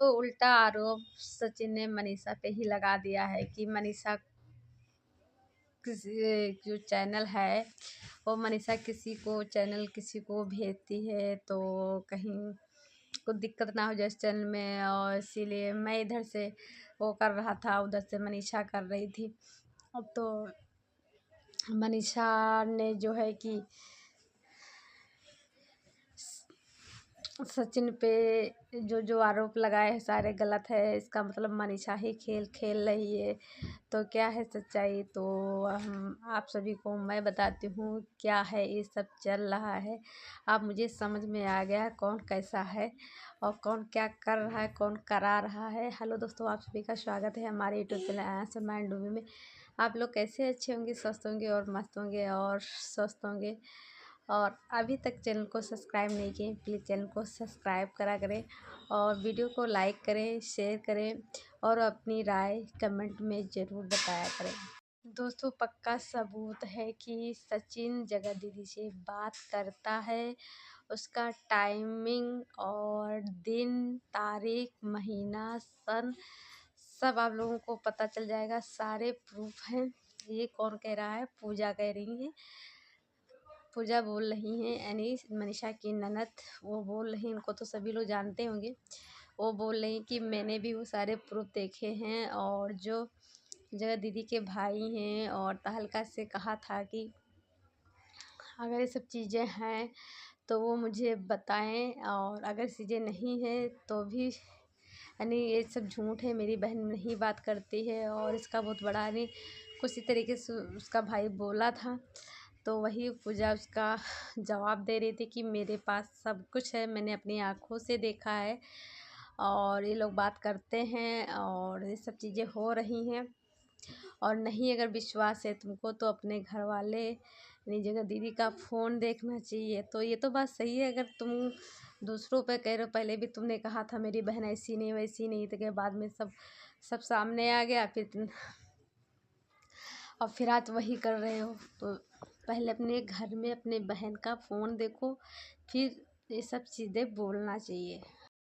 तो उल्टा आरोप सचिन ने मनीषा पे ही लगा दिया है कि मनीषा किसी जो चैनल है वो मनीषा किसी को भेजती है तो कहीं कुछ दिक्कत ना हो जाए इस चैनल में, और इसीलिए मैं इधर से वो कर रहा था, उधर से मनीषा कर रही थी। अब तो मनीषा ने जो है कि सचिन पे जो जो आरोप लगाए हैं सारे गलत है, इसका मतलब मनीषा ही खेल खेल रही है। तो क्या है सच्चाई, तो हम आप सभी को मैं बताती हूँ क्या है ये सब चल रहा है। अब मुझे समझ में आ गया कौन कैसा है और कौन क्या कर रहा है, कौन करा रहा है। हेलो दोस्तों, आप सभी का स्वागत है हमारे यूट्यूब चैनल आंसर माइंड डूबी में। आप लोग कैसे अच्छे होंगे, स्वस्थ होंगे और मस्त होंगे और स्वस्थ होंगे। और अभी तक चैनल को सब्सक्राइब नहीं किए, प्लीज़ चैनल को सब्सक्राइब करा करें और वीडियो को लाइक करें, शेयर करें और अपनी राय कमेंट में ज़रूर बताया करें। दोस्तों, पक्का सबूत है कि सचिन जगह दीदी से बात करता है। उसका टाइमिंग और दिन, तारीख, महीना, सन सब आप लोगों को पता चल जाएगा। सारे प्रूफ हैं। ये कौन कह रहा है? पूजा कह रही है। पूजा बोल रही हैं, यानी मनीषा की ननद, वो बोल रही हैं, उनको तो सभी लोग जानते होंगे। वो बोल रही कि मैंने भी वो सारे प्रूफ देखे हैं और जो जगह दीदी के भाई हैं और तहलका से कहा था कि अगर ये सब चीज़ें हैं तो वो मुझे बताएं, और अगर चीज़ें नहीं हैं तो भी यानी ये सब झूठ है, मेरी बहन नहीं बात करती है और इसका बहुत बड़ा यानी कुछ इसी तरीके से उसका भाई बोला था। तो वही पूजा उसका जवाब दे रही थी कि मेरे पास सब कुछ है, मैंने अपनी आँखों से देखा है और ये लोग बात करते हैं और ये सब चीज़ें हो रही हैं। और नहीं अगर विश्वास है तुमको तो अपने घर वाले यानी जगह दीदी का फ़ोन देखना चाहिए। तो ये तो बात सही है, अगर तुम दूसरों पे कह रहे हो, पहले भी तुमने कहा था मेरी बहन ऐसी नहीं वैसी नहीं, तो के बाद में सब सब सामने आ गया, फिर आज वही कर रहे हो। तो पहले अपने घर में अपने बहन का फ़ोन देखो, फिर ये सब चीज़ें बोलना चाहिए।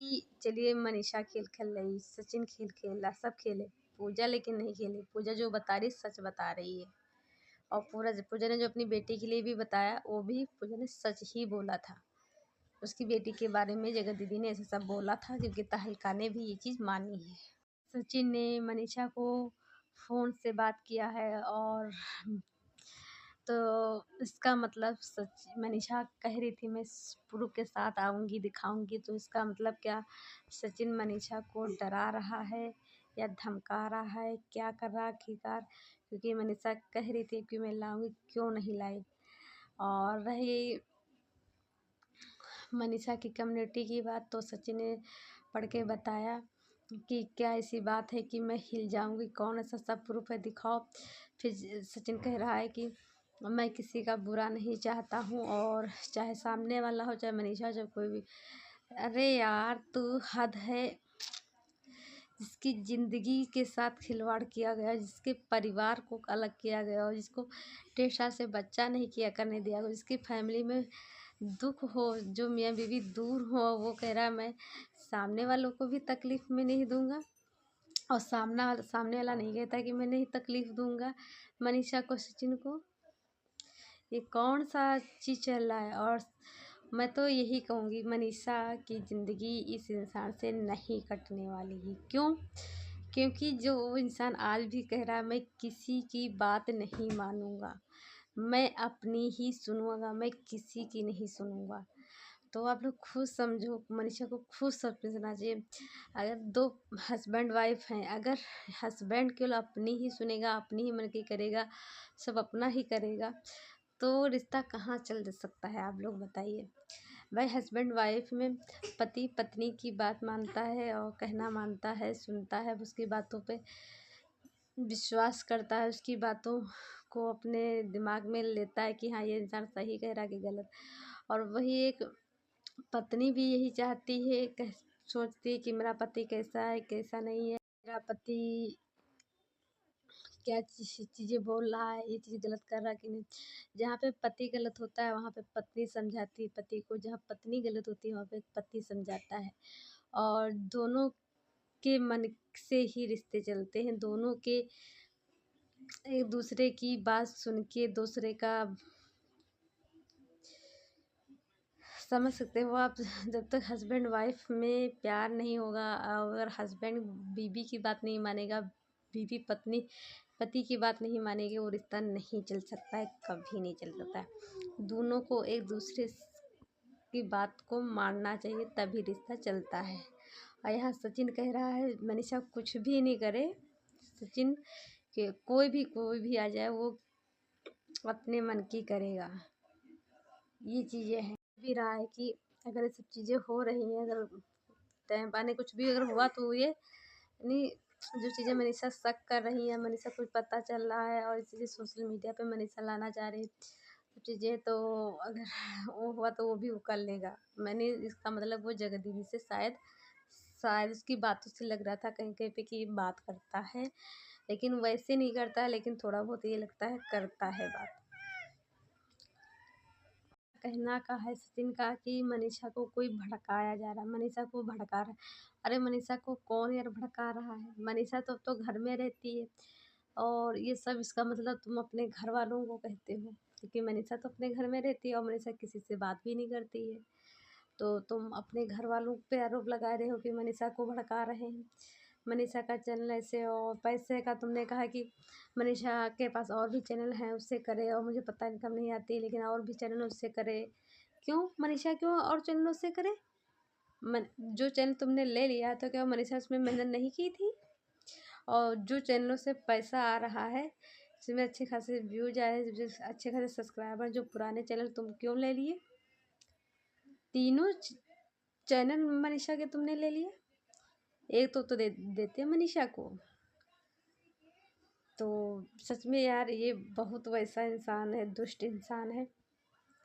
कि चलिए मनीषा खेल खेल रही, सचिन खेल खेल रहा, सब खेले, पूजा लेकिन नहीं खेली। पूजा जो बता रही सच बता रही है, और पूजा ने जो अपनी बेटी के लिए भी बताया वो भी पूजा ने सच ही बोला था। उसकी बेटी के बारे में जगह दीदी ने ऐसा सब बोला था, क्योंकि तहलका ने भी ये चीज़ मानी है। सचिन ने मनीषा को फ़ोन से बात किया है, और तो इसका मतलब सच मनीषा कह रही थी मैं प्रूफ के साथ आऊँगी, दिखाऊँगी, तो इसका मतलब क्या सचिन मनीषा को डरा रहा है या धमका रहा है, क्या कर रहा है आखिरकार? क्योंकि मनीषा कह रही थी कि मैं लाऊँगी, क्यों नहीं लाई? और रही मनीषा की कम्युनिटी की बात, तो सचिन ने पढ़ के बताया कि क्या ऐसी बात है कि मैं हिल जाऊंगी, कौन ऐसा सब प्रूफ है दिखाओ। फिर सचिन कह रहा है कि मैं किसी का बुरा नहीं चाहता हूँ, और चाहे सामने वाला हो चाहे मनीषा हो चाहे कोई भी। अरे यार तू हद है। जिसकी ज़िंदगी के साथ खिलवाड़ किया गया, जिसके परिवार को अलग किया गया और जिसको 1.5 साल से बच्चा नहीं किया करने दिया गया, जिसकी फैमिली में दुख हो, जो मियाँ बीवी दूर हो, वो कह रहा है मैं सामने वालों को भी तकलीफ़ में नहीं दूंगा, और सामने वाला नहीं कहता कि मैं नहीं तकलीफ़ दूंगा मनीषा को, सचिन को। ये कौन सा चीज़ चल रहा है? और मैं तो यही कहूँगी मनीषा की ज़िंदगी इस इंसान से नहीं कटने वाली है। क्यों? क्योंकि जो वो इंसान आज भी कह रहा है मैं किसी की बात नहीं मानूंगा, मैं अपनी ही सुनूंगा, मैं किसी की नहीं सुनूंगा। तो आप लोग खुद समझो, मनीषा को खुद समझना चाहिए। अगर दो हस्बैंड वाइफ हैं, अगर हस्बैंड केवल अपनी ही सुनेगा, अपनी ही मन की करेगा, सब अपना ही करेगा, तो रिश्ता कहाँ चल सकता है? आप लोग बताइए। भाई हस्बैंड वाइफ में पति पत्नी की बात मानता है और कहना मानता है, सुनता है, उसकी बातों पे विश्वास करता है, उसकी बातों को अपने दिमाग में लेता है कि हाँ ये इंसान सही कह रहा है कि गलत। और वही एक पत्नी भी यही चाहती है, सोचती है कि मेरा पति कैसा है कैसा नहीं है, मेरा पति क्या चीज़ें बोल रहा है, ये चीज़ गलत कर रहा है कि नहीं। जहाँ पे पति गलत होता है वहाँ पे पत्नी समझाती है पति को, जहाँ पत्नी गलत होती है वहाँ पे पति समझाता है। और दोनों के मन से ही रिश्ते चलते हैं। दोनों के एक दूसरे की बात सुन के दूसरे का समझ सकते हो आप। जब तक हस्बैंड वाइफ में प्यार नहीं होगा, अगर हस्बैंड बीवी की बात नहीं मानेगा, बीवी पत्नी पति की बात नहीं मानेगी, वो रिश्ता नहीं चल सकता है, कभी नहीं चल सकता है। दोनों को एक दूसरे की बात को मानना चाहिए, तभी रिश्ता चलता है। और यहाँ सचिन कह रहा है मनीषा कुछ भी नहीं करे, सचिन के कोई भी आ जाए वो अपने मन की करेगा। ये चीज़ें हैं। भी रहा है कि अगर ये सब चीज़ें हो रही हैं, अगर टाइम पाने कुछ भी अगर हुआ तो ये नहीं, जो चीज़ें मनीषा शक कर रही हैं, मनीषा कुछ पता चल रहा है और इसीलिए सोशल मीडिया पे मनीषा लाना चाह रही सब चीज़ें, तो अगर वो हुआ तो वो भी वो कर लेगा। मैंने इसका मतलब वो जगह दीदी से शायद उसकी बातों से लग रहा था कहीं कहीं पे कि बात करता है, लेकिन वैसे नहीं करता है, लेकिन थोड़ा बहुत ये लगता है करता है बात। कहना का है सचिन का कि मनीषा को कोई भड़काया जा रहा है, मनीषा को भड़का रहा है। अरे मनीषा को कौन यार भड़का रहा है? मनीषा तो घर में रहती है, और ये सब इसका मतलब तुम अपने घर वालों को कहते हो, क्योंकि मनीषा तो अपने घर में रहती है और मनीषा किसी से बात भी नहीं करती है। तो तुम अपने घर वालों पे आरोप लगा रहे हो कि मनीषा को भड़का रहे हैं। मनीषा का चैनल ऐसे, और पैसे का तुमने कहा कि मनीषा के पास और भी चैनल हैं उससे करे, और मुझे पता इनकम नहीं आती लेकिन और भी चैनल उससे करे। क्यों मनीषा, क्यों और चैनलों से करे? जो चैनल तुमने ले लिया तो क्या मनीषा उसमें मेहनत नहीं की थी? और जो चैनलों से पैसा आ रहा है, जिसमें अच्छे खासे व्यूज आए, अच्छे खासे सब्सक्राइबर, जो पुराने चैनल तुम क्यों ले लिए? तीनों चैनल मनीषा के तुमने ले लिए, एक तो देते मनीषा को। तो सच में यार ये बहुत वैसा इंसान है, दुष्ट इंसान है।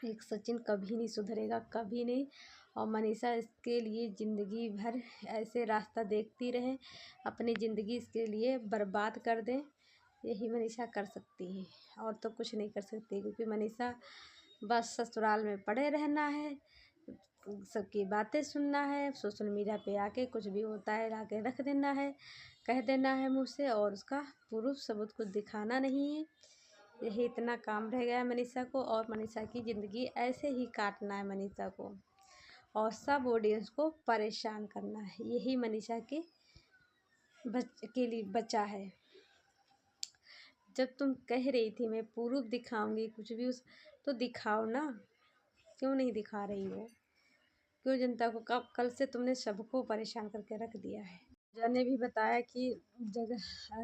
एक सचिन कभी नहीं सुधरेगा, कभी नहीं। और मनीषा इसके लिए ज़िंदगी भर ऐसे रास्ता देखती रहे, अपनी ज़िंदगी इसके लिए बर्बाद कर दें, यही मनीषा कर सकती है, और तो कुछ नहीं कर सकती। क्योंकि मनीषा बस ससुराल में पड़े रहना है, सबकी बातें सुनना है, सोशल मीडिया पे आके कुछ भी होता है आके रख देना है, कह देना है मुँह से, और उसका प्रूफ सबूत कुछ दिखाना नहीं है। यही इतना काम रह गया है मनीषा को, और मनीषा की ज़िंदगी ऐसे ही काटना है मनीषा को, और सब ऑडियंस को परेशान करना है, यही मनीषा के लिए बचा है। जब तुम कह रही थी मैं प्रूफ दिखाऊंगी कुछ भी तो दिखाओ ना, क्यों नहीं दिखा रही हो? क्यों जनता को कल से तुमने सबको परेशान करके रख दिया है। जया ने भी बताया कि जगह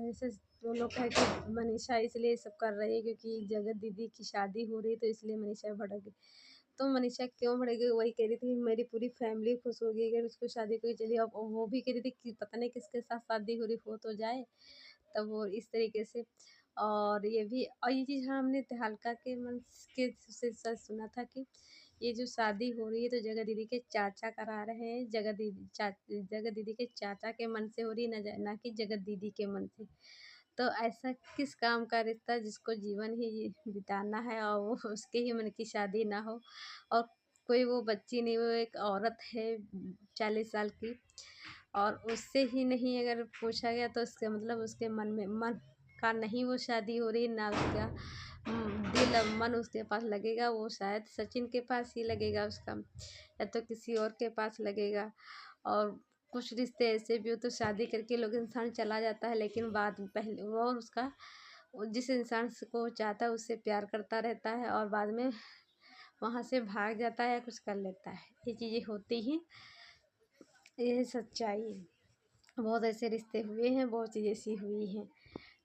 ऐसे जो लोग कहे कि मनीषा इसलिए सब कर रही है क्योंकि जगत दीदी की शादी हो रही है, तो इसलिए मनीषा भड़क गई। तो मनीषा क्यों भड़क गई? वही कह रही थी मेरी पूरी फैमिली खुश होगी अगर उसको शादी कोई चली, अब वो भी कह रही थी कि पता नहीं किसके साथ शादी हो रही हो तो जाए, तब वो इस तरीके से। और ये भी, और ये चीज़ हाँ हमने हल्का के मन के से सच सुना था कि ये जो शादी हो रही है तो जगह दीदी के चाचा करा रहे हैं, जगह दीदी के चाचा के मन से हो रही है, ना कि जगत दीदी के मन से। तो ऐसा किस काम का रिश्ता जिसको जीवन ही बिताना है और वो उसके ही मन की शादी ना हो, और कोई वो बच्ची नहीं, वो एक औरत है 40 साल की, और उससे ही नहीं अगर पूछा गया तो उसके मतलब उसके मन का नहीं वो शादी हो रही, ना उसका दिल और मन उसके पास लगेगा, वो शायद सचिन के पास ही लगेगा उसका, या तो किसी और के पास लगेगा। और कुछ रिश्ते ऐसे भी हो तो शादी करके लोग इंसान चला जाता है, लेकिन बाद में पहले वो उसका जिस इंसान को चाहता है उससे प्यार करता रहता है, और बाद में वहाँ से भाग जाता है या कुछ कर लेता है। ये चीज़ें होती ही, ये सच्चाई है। बहुत ऐसे रिश्ते हुए हैं, बहुत चीज़ें ऐसी हुई हैं।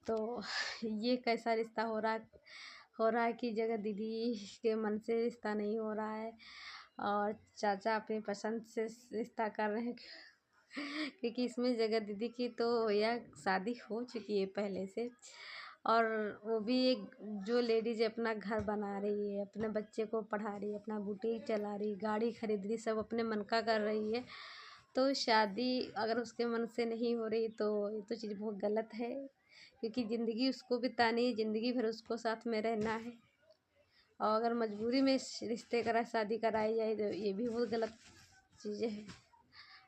तो ये कैसा रिश्ता हो रहा है कि जगह दीदी के मन से रिश्ता नहीं हो रहा है, और चाचा अपनी पसंद से रिश्ता कर रहे हैं। क्योंकि इसमें जगह दीदी की तो यह शादी हो चुकी है पहले से, और वो भी एक जो लेडीज अपना घर बना रही है, अपने बच्चे को पढ़ा रही है, अपना बुटीक चला रही, गाड़ी खरीद रही, सब अपने मन का कर रही है। तो शादी अगर उसके मन से नहीं हो रही तो ये तो चीज़ बहुत गलत है, क्योंकि ज़िंदगी उसको बितानी है, ज़िंदगी भर उसको साथ में रहना है। और अगर मजबूरी में रिश्ते करा शादी कराई जाए तो ये भी बहुत गलत चीज़ें हैं।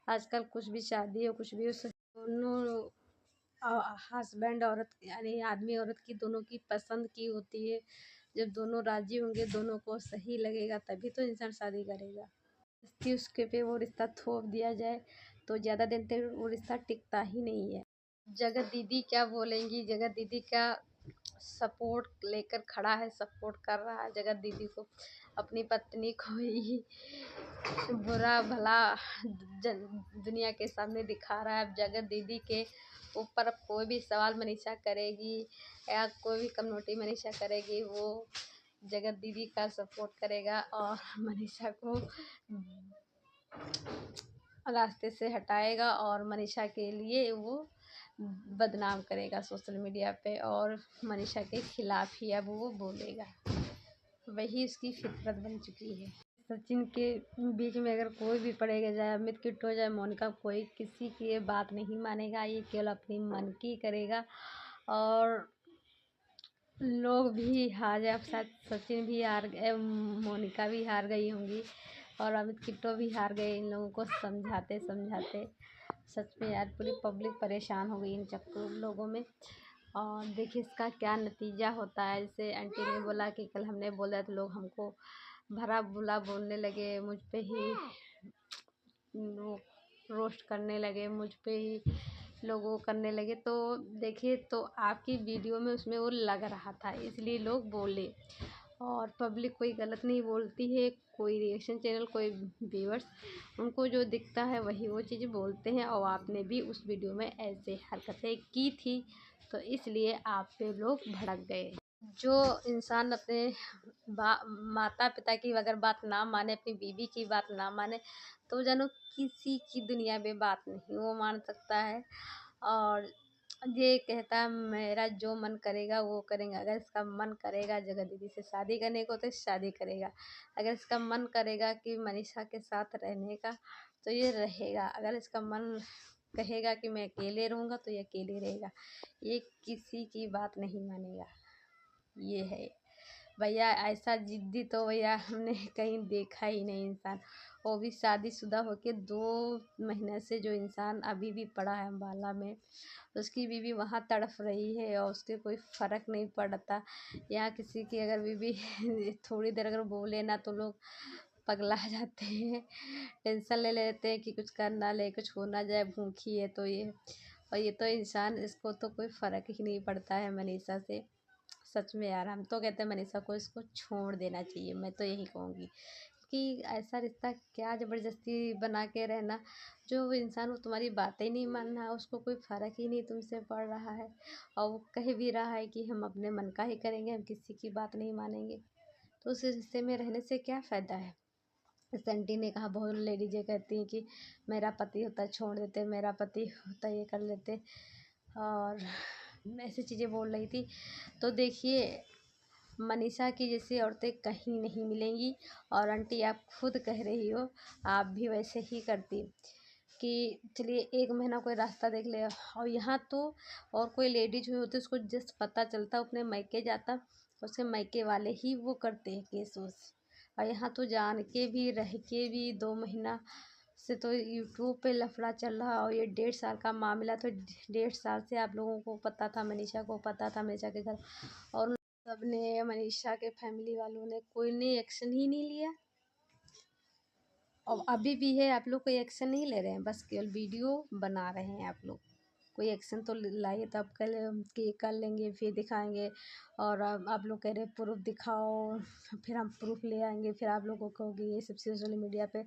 आजकल कुछ भी शादी हो कुछ भी हो दोनों हस्बैंड औरत यानी आदमी औरत की दोनों की पसंद की होती है। जब दोनों राजी होंगे, दोनों को सही लगेगा, तभी तो इंसान शादी करेगा। कि उसके पे वो रिश्ता थोप दिया जाए तो ज़्यादा दिन तक वो रिश्ता टिकता ही नहीं है। जगत दीदी क्या बोलेंगी? जगत दीदी का सपोर्ट लेकर खड़ा है, सपोर्ट कर रहा है जगत दीदी को, अपनी पत्नी को ही बुरा भला दुनिया के सामने दिखा रहा है। अब जगत दीदी के ऊपर अब कोई भी सवाल मनीषा करेगी या कोई भी कम्युनिटी मनीषा करेगी, वो जगत दीदी का सपोर्ट करेगा और मनीषा को रास्ते से हटाएगा और मनीषा के लिए वो बदनाम करेगा सोशल मीडिया पे, और मनीषा के खिलाफ ही अब वो बोलेगा। वही उसकी फितरत बन चुकी है। सचिन के बीच में अगर कोई भी पड़ेगा, चाहे अमित किट्टू चाहे मोनिका, कोई किसी की ये बात नहीं मानेगा। ये केवल अपनी मन की करेगा और लोग भी हार जाए। शायद सचिन भी हार गए, मोनिका भी हार गई होंगी और अमित किट्टू भी हार गए इन लोगों को समझाते समझाते। सच में यार पूरी पब्लिक परेशान हो गई इन चक्कर लोगों में। और देखिए इसका क्या नतीजा होता है। जैसे आंटी ने बोला कि कल हमने बोला तो लोग हमको भरा बुला बोलने लगे, मुझ पे ही रोस्ट करने लगे, मुझ पे ही लोगों करने लगे। तो देखिए तो आपकी वीडियो में उसमें वो लग रहा था, इसलिए लोग बोले। और पब्लिक कोई गलत नहीं बोलती है, कोई रिएक्शन चैनल, कोई व्यूअर्स, उनको जो दिखता है वही वो चीज़ बोलते हैं। और आपने भी उस वीडियो में ऐसे हरकतें की थी तो इसलिए आप पे लोग भड़क गए। जो इंसान अपने माता पिता की अगर बात ना माने, अपनी बीवी की बात ना माने, तो जानो किसी की दुनिया में बात नहीं वो मान सकता है। और ये कहता है मेरा जो मन करेगा वो करेंगे। अगर इसका मन करेगा जगत दीदी से शादी करने को तो शादी करेगा। अगर इसका मन करेगा कि मनीषा के साथ रहने का तो ये रहेगा। अगर इसका मन कहेगा कि मैं अकेले रहूँगा तो ये अकेले रहेगा। ये किसी की बात नहीं मानेगा। ये है भैया, ऐसा जिद्दी तो भैया हमने कहीं देखा ही नहीं इंसान। वो भी शादीशुदा होके 2 महीने से जो इंसान अभी भी पड़ा है अम्बाला में, उसकी बीवी वहाँ तड़प रही है और उसके कोई फ़र्क नहीं पड़ता। यहाँ किसी की अगर बीवी थोड़ी देर अगर बोले ना तो लोग पगला जाते हैं, टेंशन ले लेते हैं कि कुछ कर ना ले, कुछ हो ना जाए, भूखी है तो ये। और ये तो इंसान, इसको तो कोई फ़र्क ही नहीं पड़ता है मनीषा से। सच में यार हम तो कहते हैं मनीषा को इसको छोड़ देना चाहिए। मैं तो यही कहूँगी कि ऐसा रिश्ता क्या ज़बरदस्ती बना के रहना। जो इंसान वो तुम्हारी बातें ही नहीं मान रहा, उसको कोई फ़र्क ही नहीं तुमसे पड़ रहा है और वो कह भी रहा है कि हम अपने मन का ही करेंगे, हम किसी की बात नहीं मानेंगे, तो उस रिश्ते में रहने से क्या फ़ायदा है। जैसे आंटी ने कहा, बहुत लेडीज ये कहती हैं कि मेरा पति होता छोड़ देते, मेरा पति होता ये कर लेते, और ऐसी चीज़ें बोल रही थी। तो देखिए मनीषा की जैसी औरतें कहीं नहीं मिलेंगी। और आंटी आप खुद कह रही हो, आप भी वैसे ही करती कि चलिए 1 महीना कोई रास्ता देख ले। और यहाँ तो और कोई लेडीज हुई होती उसको जस्ट पता चलता अपने मायके जाता, उसके मायके वाले ही वो करते हैं केस उस। और यहाँ तो जान के भी रह के भी 2 महीना से तो यूट्यूब पे लफड़ा चल रहा। और ये 1.5 साल का मामला, तो 1.5 साल से आप लोगों को पता था, मनीषा को पता था मनीषा के घर, और सबने, मनीषा के फैमिली वालों ने, कोई ने एक्शन ही नहीं लिया। और अभी भी है, आप लोग कोई एक्शन नहीं ले रहे हैं, बस केवल वीडियो बना रहे हैं आप लोग। कोई एक्शन तो लाइए, तो आप कल कि कर लेंगे फिर दिखाएंगे। और अब आप लोग कह रहे प्रूफ दिखाओ, फिर हम प्रूफ ले आएंगे, फिर आप लोगों को कहोगे ये सब सोशल मीडिया पे।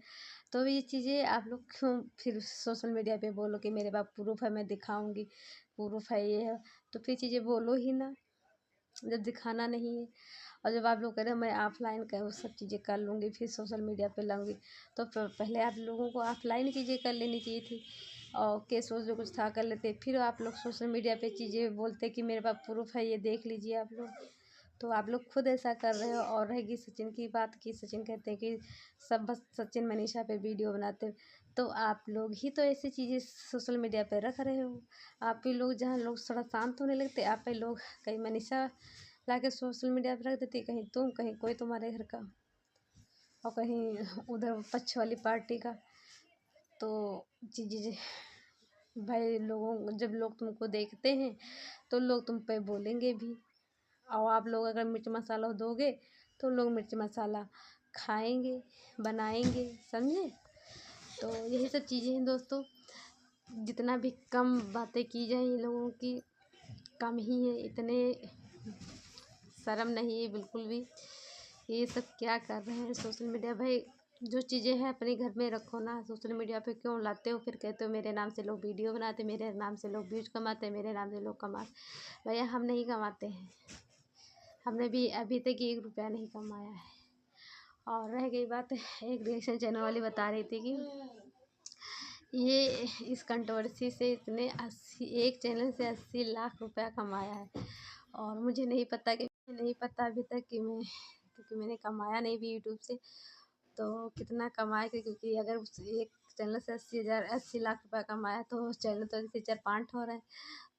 तो ये चीज़ें आप लोग क्यों फिर सोशल मीडिया पे बोलो कि मेरे पास प्रूफ है, मैं दिखाऊंगी, प्रूफ है, ये है। तो फिर चीज़ें बोलो ही ना जब दिखाना नहीं है। और जब आप लोग कह रहे हैं मैं ऑफलाइन का वो सब चीज़ें कर लूँगी फिर सोशल मीडिया पे लाऊंगी, तो पहले आप लोगों को ऑफलाइन चीज़ें कर लेनी चाहिए थी। और केस वोस जो कुछ था कर लेते, फिर आप लोग सोशल मीडिया पे चीज़ें बोलते कि मेरे पास प्रूफ है, ये देख लीजिए आप लोग। तो आप लोग खुद ऐसा कर रहे हो। और रहेगी सचिन की बात की, सचिन कहते हैं कि सब बस सचिन मनीषा पे वीडियो बनाते, तो आप लोग ही तो ऐसी चीज़ें सोशल मीडिया पे रख रहे हो। आप ही लोग, जहाँ लोग थोड़ा शांत होने लगते, आप ही लोग कहीं मनीषा लाके सोशल मीडिया पे रख देती, कहीं तुम, कहीं कोई तुम्हारे घर का, और कहीं उधर पक्ष वाली पार्टी का। तो चीज़ें भाई लोगों जब लोग तुमको देखते हैं तो लोग तुम पे बोलेंगे भी, और आप लोग अगर मिर्च मसाला दोगे तो लोग मिर्च मसाला खाएंगे, बनाएंगे, समझे। तो यही सब चीज़ें हैं दोस्तों, जितना भी कम बातें की जाए इन लोगों की कम ही है, इतने शर्म नहीं है बिल्कुल भी। ये सब क्या कर रहे हैं सोशल मीडिया। भाई जो चीज़ें हैं अपने घर में रखो ना, सोशल मीडिया पे क्यों लाते हो, फिर कहते हो मेरे नाम से लोग वीडियो बनाते, मेरे नाम से लोग व्यूज कमाते, मेरे नाम से लोग कमाते। भैया हम नहीं कमाते हैं, हमने भी अभी तक 1 रुपया नहीं कमाया है। और रह गई बात, एक रिएक्शन चैनल वाली बता रही थी कि ये इस कंट्रोवर्सी से इसने 80 एक चैनल से 80 लाख रुपया कमाया है। और मुझे नहीं पता अभी तक कि क्योंकि मैंने कमाया नहीं भी यूट्यूब से, तो कितना कमाया क्योंकि अगर उस एक चैनल से 80 लाख रुपया कमाया तो उस चैनल तो ऐसे 4-5 हो रहे हैं,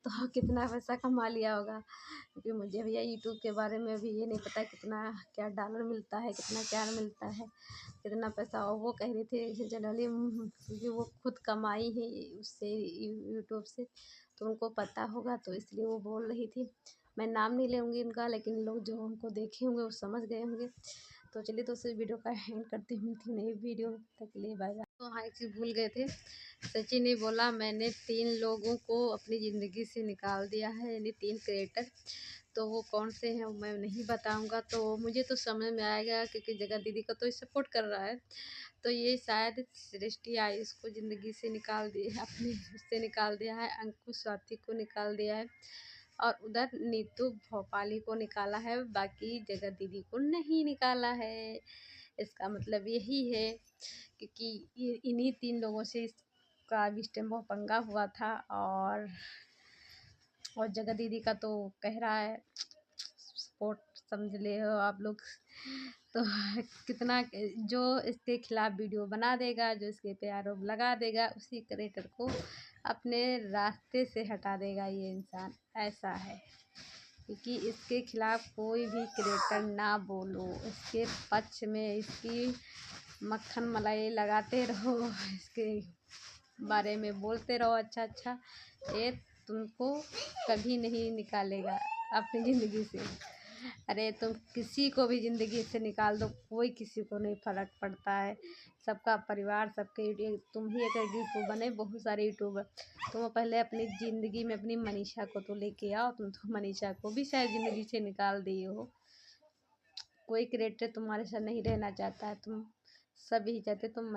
तो कितना पैसा कमा लिया होगा। क्योंकि मुझे भैया यूट्यूब के बारे में भी ये नहीं पता कितना क्या डॉलर मिलता है, कितना क्या मिलता है, कितना पैसा। और वो कह रही थी जनरली क्योंकि वो खुद कमाई है उससे यूट्यूब से, तो उनको पता होगा, तो इसलिए वो बोल रही थी। मैं नाम नहीं लूँगी उनका, लेकिन लोग जो उनको देखे होंगे वो समझ गए होंगे। तो चलिए दोस्तों वीडियो का एंड करती हूँ, थी नई वीडियो तक के लिए बाय बाय। तो हाँ एक चीज़ भूल गए थे, सचिन ने बोला मैंने 3 लोगों को अपनी ज़िंदगी से निकाल दिया है, यानी 3 क्रिएटर। तो वो कौन से हैं वो मैं नहीं बताऊंगा, तो मुझे तो समझ में आएगा क्योंकि जगत दीदी का तो सपोर्ट कर रहा है। तो ये शायद सृष्टि आई उसको ज़िंदगी से निकाल दिया, अपने उससे निकाल दिया है, अंकुश स्वाति को निकाल दिया है, और उधर नीतू भोपाली को निकाला है, बाकी जगत दीदी को नहीं निकाला है। इसका मतलब यही है क्योंकि इन्हीं 3 लोगों से इसका भी बहुत पंगा हुआ था। और जगत दीदी का तो कह रहा है सपोर्ट, समझ ले हो आप लोग। तो कितना जो इसके खिलाफ वीडियो बना देगा, जो इसके पे आरोप लगा देगा, उसी क्रिएटर को अपने रास्ते से हटा देगा ये इंसान, ऐसा है। क्योंकि इसके खिलाफ कोई भी क्रिएटर ना बोलो, इसके पक्ष में इसकी मक्खन मलाई लगाते रहो, इसके बारे में बोलते रहो अच्छा अच्छा, ये तुमको कभी नहीं निकालेगा अपनी ज़िंदगी से। अरे तुम किसी को भी ज़िंदगी से निकाल दो, कोई किसी को नहीं फ़र्क पड़ता है। सबका परिवार, सबके यूट्यूब, तुम ही अगर यूट्यूब बने, बहुत सारे यूट्यूबर, तुम पहले अपनी ज़िंदगी में अपनी मनीषा को तो लेके आओ। तुम तो मनीषा को भी शायद ज़िंदगी से निकाल दिए हो। कोई क्रिएटर तुम्हारे साथ नहीं रहना चाहता है, तुम सब ही चाहते तुम